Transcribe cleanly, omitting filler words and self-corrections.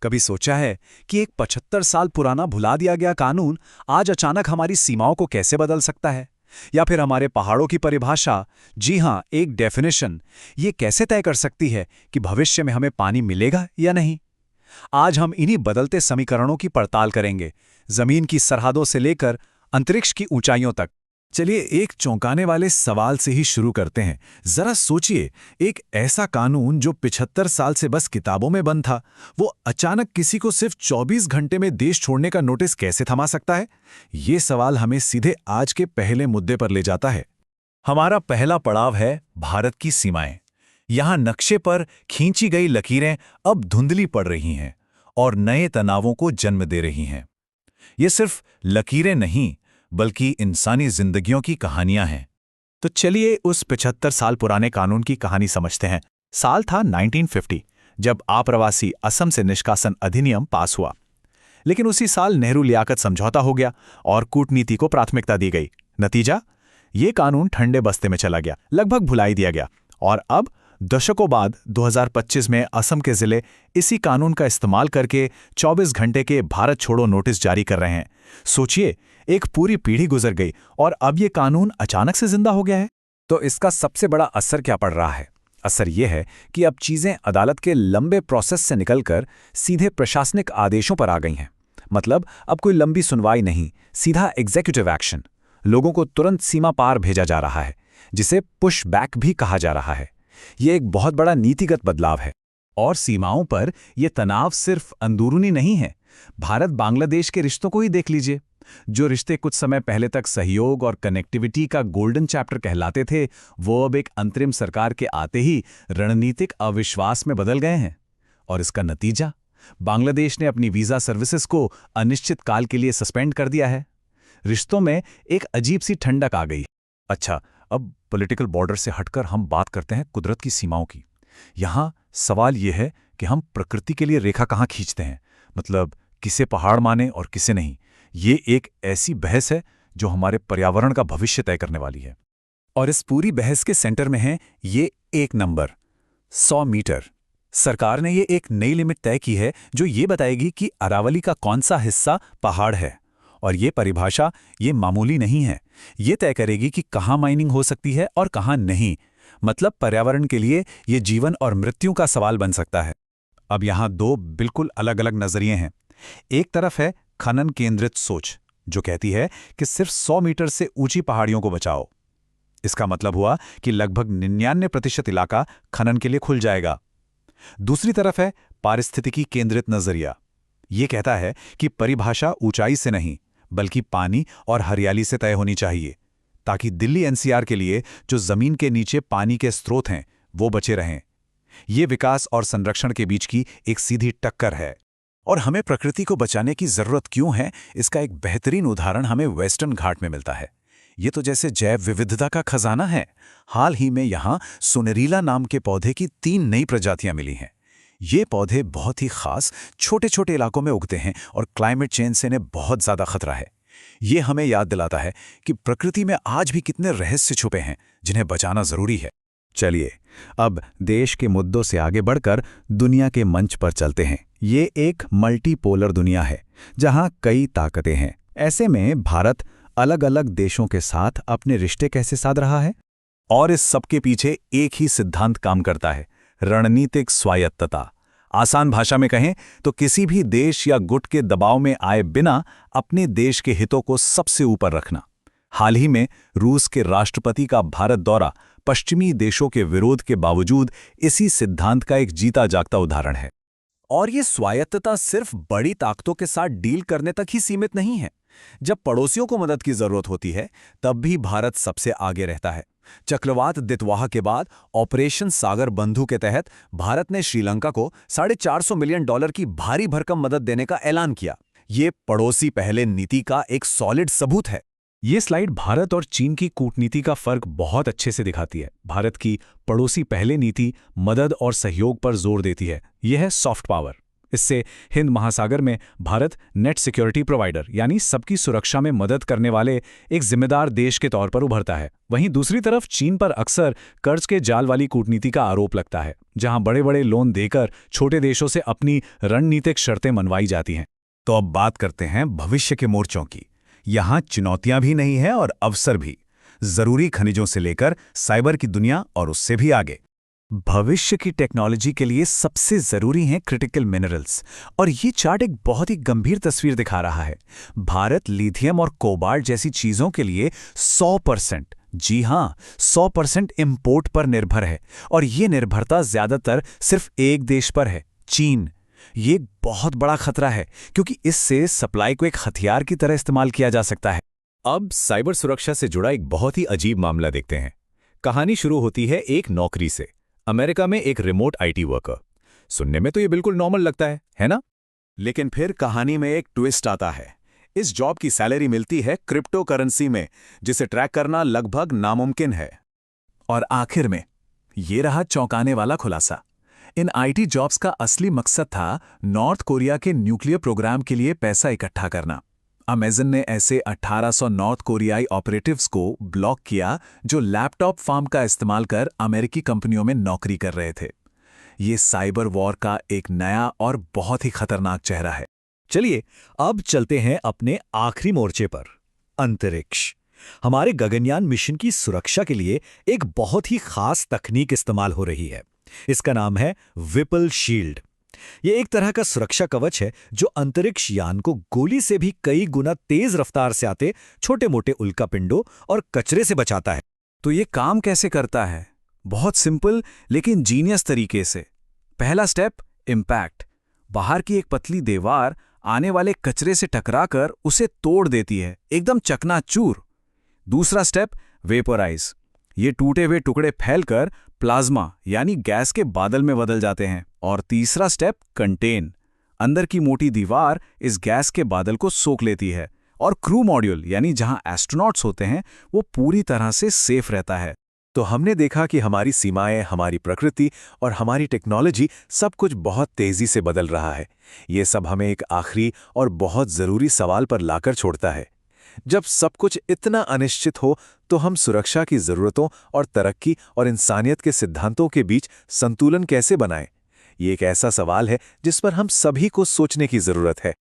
कभी सोचा है कि एक 75 साल पुराना भुला दिया गया कानून आज अचानक हमारी सीमाओं को कैसे बदल सकता है? या फिर हमारे पहाड़ों की परिभाषा, जी हां, एक डेफिनेशन, ये कैसे तय कर सकती है कि भविष्य में हमें पानी मिलेगा या नहीं? आज हम इन्हीं बदलते समीकरणों की पड़ताल करेंगे, जमीन की सरहदों से लेकर अंतरिक्ष की ऊंचाइयों तक। चलिए एक चौंकाने वाले सवाल से ही शुरू करते हैं। जरा सोचिए, एक ऐसा कानून जो 75 साल से बस किताबों में बंद था, वो अचानक किसी को सिर्फ 24 घंटे में देश छोड़ने का नोटिस कैसे थमा सकता है? ये सवाल हमें सीधे आज के पहले मुद्दे पर ले जाता है। हमारा पहला पड़ाव है भारत की सीमाएं। यहां नक्शे पर खींची गई लकीरें अब धुंधली पड़ रही हैं और नए तनावों को जन्म दे रही हैं। ये सिर्फ लकीरें नहीं, बल्कि इंसानी जिंदगियों की कहानियां हैं। तो चलिए उस 75 साल पुराने कानून की कहानी समझते हैं। साल था 1950, जब आप्रवासी असम से निष्कासन अधिनियम पास हुआ। लेकिन उसी साल नेहरू लियाकत समझौता हो गया और कूटनीति को प्राथमिकता दी गई। नतीजा, ये कानून ठंडे बस्ते में चला गया, लगभग भुला ही दिया गया। और अब दशकों बाद 2025 में असम के जिले इसी कानून का इस्तेमाल करके 24 घंटे के भारत छोड़ो नोटिस जारी कर रहे हैं। सोचिए, एक पूरी पीढ़ी गुजर गई और अब ये कानून अचानक से जिंदा हो गया है। तो इसका सबसे बड़ा असर क्या पड़ रहा है? असर यह है कि अब चीजें अदालत के लंबे प्रोसेस से निकलकर सीधे प्रशासनिक आदेशों पर आ गई हैं। मतलब अब कोई लंबी सुनवाई नहीं, सीधा एग्जीक्यूटिव एक्शन। लोगों को तुरंत सीमा पार भेजा जा रहा है, जिसे पुश बैक भी कहा जा रहा है। ये एक बहुत बड़ा नीतिगत बदलाव है। और सीमाओं पर यह तनाव सिर्फ अंदरूनी नहीं है। भारत बांग्लादेश के रिश्तों को ही देख लीजिए। जो रिश्ते कुछ समय पहले तक सहयोग और कनेक्टिविटी का गोल्डन चैप्टर कहलाते थे, वो अब एक अंतरिम सरकार के आते ही रणनीतिक अविश्वास में बदल गए हैं। और इसका नतीजा, बांग्लादेश ने अपनी वीजा सर्विसेज को अनिश्चित काल के लिए सस्पेंड कर दिया है। रिश्तों में एक अजीब सी ठंडक आ गई। अच्छा, अब पॉलिटिकल बॉर्डर से हटकर हम बात करते हैं कुदरत की सीमाओं की। यहां सवाल यह है कि हम प्रकृति के लिए रेखा कहां खींचते हैं, मतलब किसे पहाड़ माने और किसे नहीं। ये एक ऐसी बहस है जो हमारे पर्यावरण का भविष्य तय करने वाली है। और इस पूरी बहस के सेंटर में है ये एक नंबर, 100 मीटर। सरकार ने ये एक नई लिमिट तय की है जो ये बताएगी कि अरावली का कौन सा हिस्सा पहाड़ है। और ये परिभाषा ये मामूली नहीं है। ये तय करेगी कि कहाँ माइनिंग हो सकती है और कहाँ नहीं। मतलब पर्यावरण के लिए ये जीवन और मृत्यु का सवाल बन सकता है। अब यहाँ दो बिल्कुल अलग अलग नजरिए हैं। एक तरफ है खनन केंद्रित सोच, जो कहती है कि सिर्फ 100 मीटर से ऊंची पहाड़ियों को बचाओ। इसका मतलब हुआ कि लगभग 99% इलाका खनन के लिए खुल जाएगा। दूसरी तरफ है पारिस्थितिकी केंद्रित नजरिया। ये कहता है कि परिभाषा ऊंचाई से नहीं, बल्कि पानी और हरियाली से तय होनी चाहिए, ताकि दिल्ली एनसीआर के लिए जो जमीन के नीचे पानी के स्रोत हैं वो बचे रहें। ये विकास और संरक्षण के बीच की एक सीधी टक्कर है। और हमें प्रकृति को बचाने की जरूरत क्यों है, इसका एक बेहतरीन उदाहरण हमें वेस्टर्न घाट में मिलता है। ये तो जैसे जैव विविधता का खजाना है। हाल ही में यहाँ सुनेरीला नाम के पौधे की 3 नई प्रजातियां मिली हैं। ये पौधे बहुत ही खास छोटे छोटे इलाकों में उगते हैं और क्लाइमेट चेंज से इन्हें बहुत ज़्यादा खतरा है। ये हमें याद दिलाता है कि प्रकृति में आज भी कितने रहस्य छुपे हैं जिन्हें बचाना ज़रूरी है। चलिए अब देश के मुद्दों से आगे बढ़कर दुनिया के मंच पर चलते हैं। ये एक मल्टीपोलर दुनिया है जहां कई ताकतें हैं। ऐसे में भारत अलग अलग देशों के साथ अपने रिश्ते कैसे साध रहा है? और इस सब के पीछे एक ही सिद्धांत काम करता है, रणनीतिक स्वायत्तता। आसान भाषा में कहें तो किसी भी देश या गुट के दबाव में आए बिना अपने देश के हितों को सबसे ऊपर रखना। हाल ही में रूस के राष्ट्रपति का भारत दौरा पश्चिमी देशों के विरोध के बावजूद इसी सिद्धांत का एक जीता जागता उदाहरण है। और ये स्वायत्तता सिर्फ बड़ी ताकतों के साथ डील करने तक ही सीमित नहीं है। जब पड़ोसियों को मदद की जरूरत होती है, तब भी भारत सबसे आगे रहता है। चक्रवात दितवाह के बाद ऑपरेशन सागर बंधु के तहत भारत ने श्रीलंका को $450 मिलियन की भारी भरकम मदद देने का ऐलान किया। ये पड़ोसी पहले नीति का एक सॉलिड सबूत है। ये स्लाइड भारत और चीन की कूटनीति का फर्क बहुत अच्छे से दिखाती है। भारत की पड़ोसी पहले नीति मदद और सहयोग पर जोर देती है। यह है सॉफ्ट पावर। इससे हिंद महासागर में भारत नेट सिक्योरिटी प्रोवाइडर यानी सबकी सुरक्षा में मदद करने वाले एक जिम्मेदार देश के तौर पर उभरता है। वहीं दूसरी तरफ चीन पर अक्सर कर्ज के जाल वाली कूटनीति का आरोप लगता है, जहां बड़े बड़े लोन देकर छोटे देशों से अपनी रणनीतिक शर्तें मनवाई जाती हैं। तो अब बात करते हैं भविष्य के मोर्चों की। यहाँ चुनौतियां भी नहीं है और अवसर भी, जरूरी खनिजों से लेकर साइबर की दुनिया और उससे भी आगे। भविष्य की टेक्नोलॉजी के लिए सबसे जरूरी हैं क्रिटिकल मिनरल्स, और ये चार्ट एक बहुत ही गंभीर तस्वीर दिखा रहा है। भारत लिथियम और कोबाल्ट जैसी चीजों के लिए 100%, जी हां 100% इंपोर्ट पर निर्भर है, और ये निर्भरता ज्यादातर सिर्फ एक देश पर है, चीन। ये एक बहुत बड़ा खतरा है क्योंकि इससे सप्लाई को एक हथियार की तरह इस्तेमाल किया जा सकता है। अब साइबर सुरक्षा से जुड़ा एक बहुत ही अजीब मामला देखते हैं। कहानी शुरू होती है एक नौकरी से, अमेरिका में एक रिमोट आईटी वर्कर। सुनने में तो ये बिल्कुल नॉर्मल लगता है ना? लेकिन फिर कहानी में एक ट्विस्ट आता है। इस जॉब की सैलरी मिलती है क्रिप्टो करेंसी में, जिसे ट्रैक करना लगभग नामुमकिन है। और आखिर में ये रहा चौंकाने वाला खुलासा। इन आईटी जॉब्स का असली मकसद था नॉर्थ कोरिया के न्यूक्लियर प्रोग्राम के लिए पैसा इकट्ठा करना। अमेज़न ने ऐसे 1800 नॉर्थ कोरियाई ऑपरेटिव्स को ब्लॉक किया जो लैपटॉप फार्म का इस्तेमाल कर अमेरिकी कंपनियों में नौकरी कर रहे थे। ये साइबर वॉर का एक नया और बहुत ही खतरनाक चेहरा है। चलिए अब चलते हैं अपने आखिरी मोर्चे पर, अंतरिक्ष। हमारे गगनयान मिशन की सुरक्षा के लिए एक बहुत ही खास तकनीक इस्तेमाल हो रही है। इसका नाम है विपल शील्ड। ये एक तरह का सुरक्षा कवच है जो अंतरिक्ष यान को गोली से भी कई गुना तेज रफ्तार से आते छोटे-मोटे उल्कापिंडों और कचरे से बचाता है। तो ये काम कैसे करता है? बहुत सिंपल लेकिन जीनियस तरीके से। पहला स्टेप, इम्पैक्ट। बाहर की एक पतली दीवार आने वाले कचरे से टकराकर उसे तोड़ देती है, एकदम चकनाचूर। दूसरा स्टेप, वेपोराइज। ये टूटे हुए टुकड़े फैलकर प्लाज्मा यानी गैस के बादल में बदल जाते हैं। और तीसरा स्टेप, कंटेन। अंदर की मोटी दीवार इस गैस के बादल को सोख लेती है और क्रू मॉड्यूल यानी जहां एस्ट्रोनॉट्स होते हैं वो पूरी तरह से सेफ रहता है। तो हमने देखा कि हमारी सीमाएं, हमारी प्रकृति और हमारी टेक्नोलॉजी सब कुछ बहुत तेजी से बदल रहा है। ये सब हमें एक आखिरी और बहुत जरूरी सवाल पर लाकर छोड़ता है। जब सब कुछ इतना अनिश्चित हो तो हम सुरक्षा की जरूरतों और तरक्की और इंसानियत के सिद्धांतों के बीच संतुलन कैसे बनाएं? ये एक ऐसा सवाल है जिस पर हम सभी को सोचने की जरूरत है।